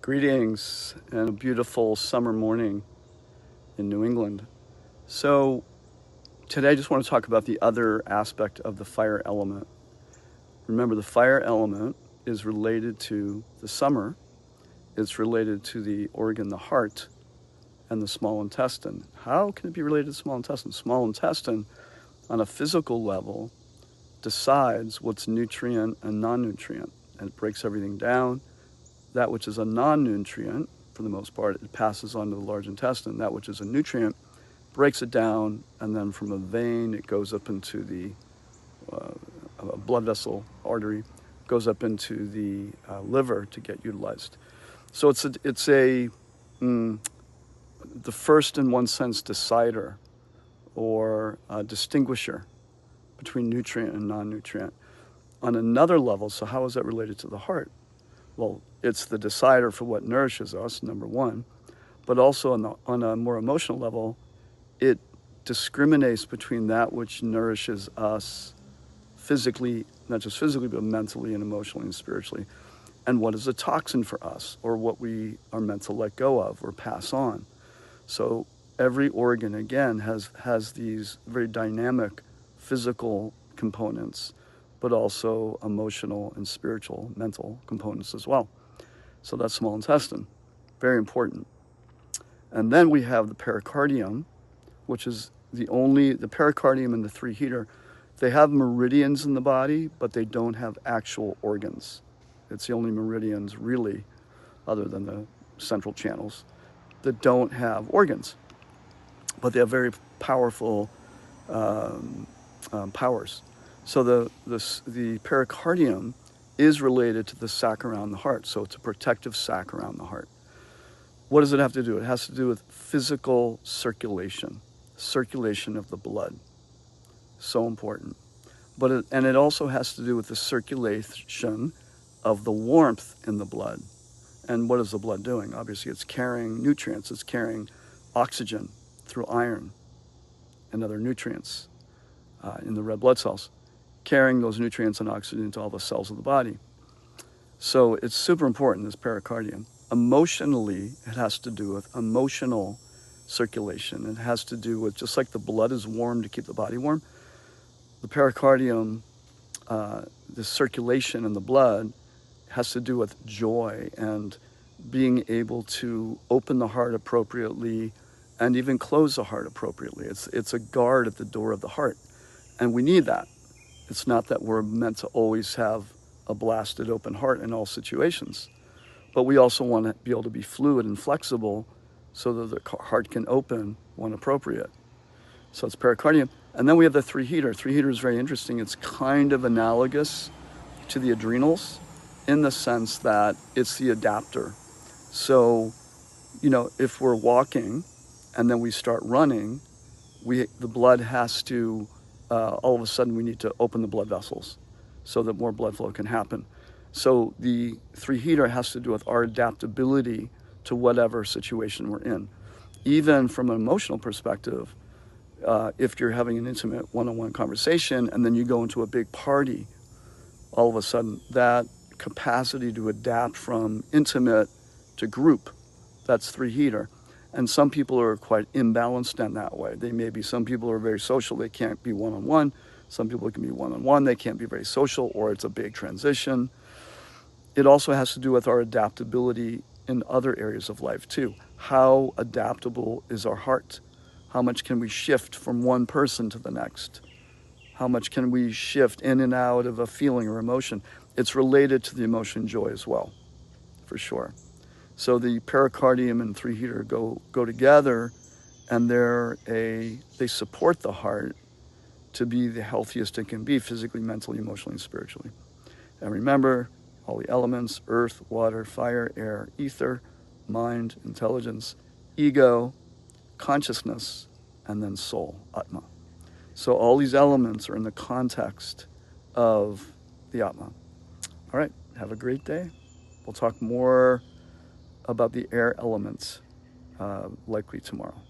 Greetings and a beautiful summer morning in New England. So today I just want to talk about the other aspect of the fire element. Remember, the fire element is related to the summer. It's related to the organ, the heart, and the small intestine. How can it be related to the small intestine? Small intestine, on a physical level, decides what's nutrient and non-nutrient, and it breaks everything down. That which is a non-nutrient, for the most part, it passes on to the large intestine. That which is a nutrient breaks it down, and then from a vein, it goes up into the a blood vessel, artery, goes up into the liver to get utilized. So it's the first, in one sense, decider or distinguisher between nutrient and non-nutrient. On another level, so how is that related to the heart? Well, it's the decider for what nourishes us, number one, but also on a more emotional level, it discriminates between that which nourishes us physically, not just physically, but mentally and emotionally and spiritually, and what is a toxin for us, or what we are meant to let go of or pass on. So every organ, again, has these very dynamic physical components, but also emotional and spiritual, mental components as well. So that's small intestine, very important. And then we have the pericardium, which is the pericardium and the three heater. They have meridians in the body, but they don't have actual organs. It's the only meridians really, other than the central channels, that don't have organs. But they have very powerful powers. So the pericardium is related to the sac around the heart. So it's a protective sac around the heart. What does it have to do? It has to do with physical circulation of the blood. So important. But it also has to do with the circulation of the warmth in the blood. And what is the blood doing? Obviously, it's carrying nutrients. It's carrying oxygen through iron and other nutrients in the red blood cells, carrying those nutrients and oxygen to all the cells of the body. So it's super important, this pericardium. Emotionally, it has to do with emotional circulation. It has to do with, just like the blood is warm to keep the body warm, the pericardium, the circulation in the blood has to do with joy and being able to open the heart appropriately and even close the heart appropriately. It's a guard at the door of the heart. And we need that. It's not that we're meant to always have a blasted open heart in all situations, but we also want to be able to be fluid and flexible so that the heart can open when appropriate. So it's pericardium. And then we have the three heater. Three heater is very interesting. It's kind of analogous to the adrenals in the sense that it's the adapter. So, if we're walking and then we start running, the blood has to, all of a sudden we need to open the blood vessels so that more blood flow can happen. So the three heater has to do with our adaptability to whatever situation we're in. Even from an emotional perspective, if you're having an intimate one-on-one conversation and then you go into a big party, all of a sudden that capacity to adapt from intimate to group, that's three heater. And some people are quite imbalanced in that way. Some people are very social, they can't be one-on-one. Some people can be one-on-one, they can't be very social, or it's a big transition. It also has to do with our adaptability in other areas of life too. How adaptable is our heart? How much can we shift from one person to the next? How much can we shift in and out of a feeling or emotion? It's related to the emotion joy as well, for sure. So the pericardium and three heater go together, and they support the heart to be the healthiest it can be physically, mentally, emotionally, and spiritually. And remember, all the elements: earth, water, fire, air, ether, mind, intelligence, ego, consciousness, and then soul, Atma. So all these elements are in the context of the Atma. All right, have a great day. We'll talk more about the air elements likely tomorrow.